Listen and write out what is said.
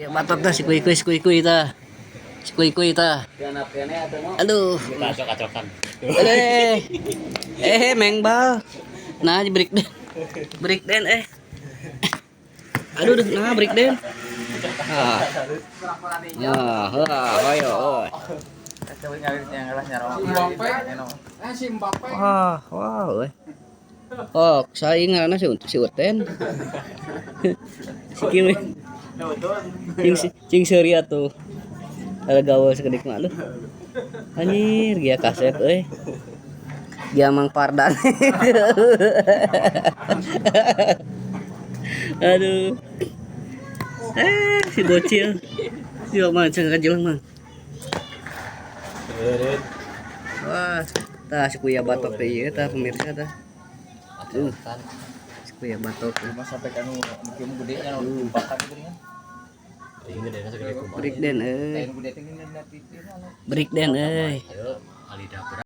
Ya batok dah si kuy ta. Si kuy ta. Aduh. Kacok-kacokan. Mengbal. Nah, di break dance. Break dance Aduh, nah break dance. Ah. Ayo. Wah. Oh, saing ngaranna si Uten. Si Kimi. Cing seuri atuh. Ada gawe sekedik mah lu. Anjir, dia kasep euy. Dia Mang Pardan. Aduh. Si bocil. Dia mah cenah kajelang mah. Wah, tah si kuya batok teh ieu tah pemirsa tah. Si kuya batok. Cuma sampai kanu mungkin gede nya bakar gitu kan. Break dance euy. Break dance euy. Ayo, alida